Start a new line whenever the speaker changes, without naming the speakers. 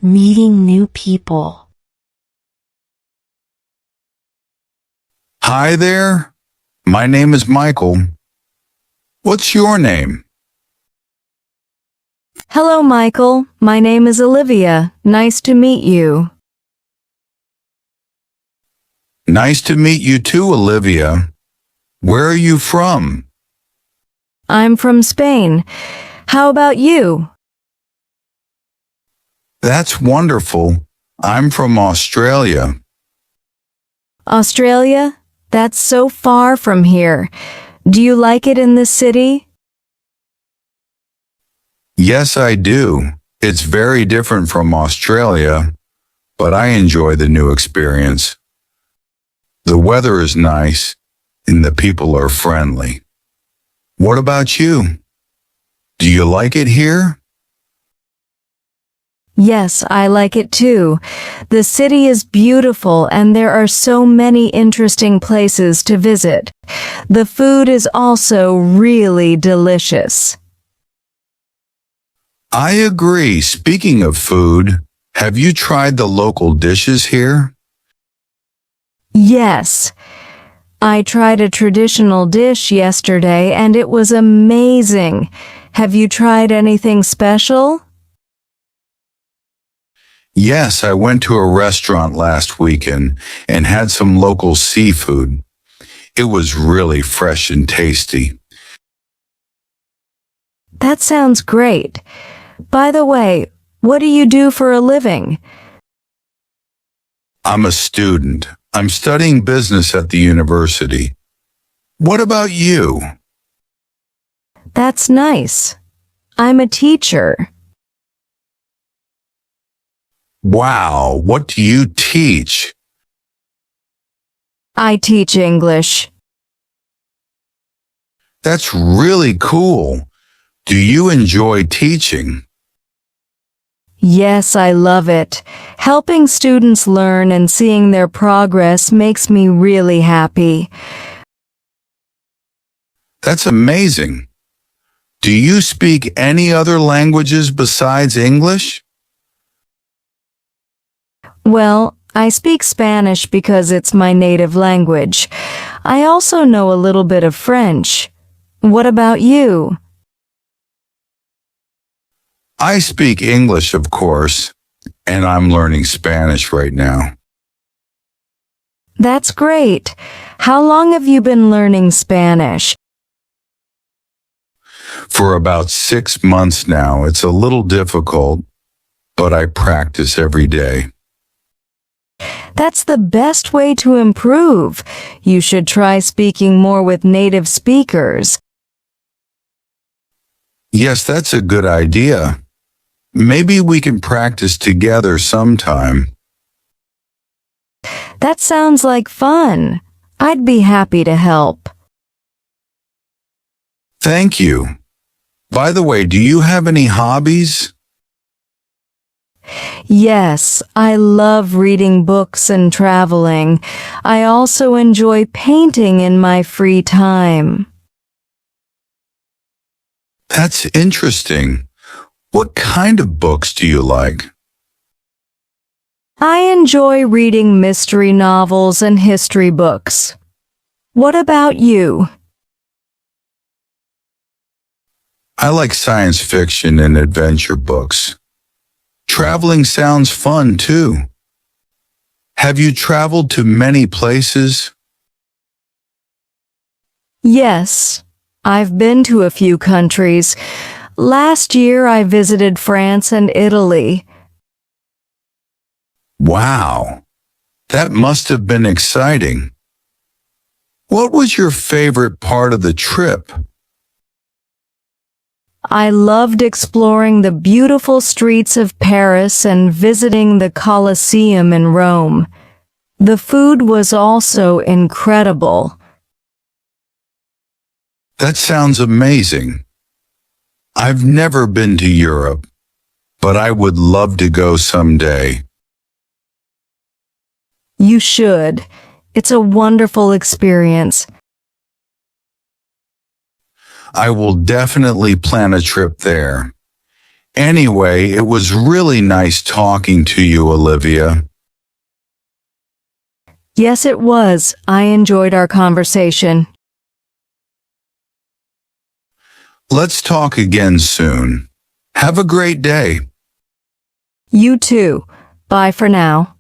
meeting new people.
Hi there. My name is Michael. What's your name?
Hello, Michael. My name is Olivia. Nice to meet you.
Nice to meet you too, Olivia. Where are you from?
I'm from Spain. How about you?
That's wonderful. I'm from Australia.
Australia? That's so far from here. Do you like it in the city?
Yes, I do. It's very different from Australia, but I enjoy the new experience. The weather is nice and the people are friendly. What about you? Do you like it here?
Yes, I like it too. The city is beautiful and there are so many interesting places to visit. The food is also really delicious.
I agree. Speaking of food, have you tried the local dishes here?
Yes, I tried a traditional dish yesterday and it was amazing. Have you tried anything special?
Yes, I went to a restaurant last weekend and had some local seafood. It was really fresh and tasty.
That sounds great. By the way, what do you do for a living?
I'm a student. I'm studying business at the university. What about you?
That's nice. I'm a teacher.
Wow, what do you teach?
I teach English.
That's really cool. Do you enjoy teaching?
Yes, I love it. Helping students learn and seeing their progress makes me really happy.
That's amazing. Do you speak any other languages besides English?
Well, I speak Spanish because it's my native language. I also know a little bit of French. What about you?
I speak English, of course, and I'm learning Spanish right now.
That's great. How long have you been learning Spanish?
For about 6 months now, it's a little difficult, but I practice every day.
That's the best way to improve. You should try speaking more with native speakers.
Yes, that's a good idea. Maybe we can practice together sometime.
That sounds like fun. I'd be happy to help.
Thank you. By the way, do you have any hobbies?
Yes, I love reading books and traveling. I also enjoy painting in my free time.
That's interesting. What kind of books do you like?
I enjoy reading mystery novels and history books. What about you?
I like science fiction and adventure books. Traveling sounds fun too. Have you traveled to many places?
Yes, I've been to a few countries. Last year I visited France and Italy.
Wow, that must have been exciting. What was your favorite part of the trip?
I loved exploring the beautiful streets of Paris and visiting the Colosseum in Rome. The food was also incredible.
That sounds amazing. I've never been to Europe, but I would love to go someday.
You should. It's a wonderful experience.
I will definitely plan a trip there. Anyway, it was really nice talking to you, Olivia.
Yes, it was. I enjoyed our conversation.
Let's talk again soon. Have a great day.
You too. Bye for now.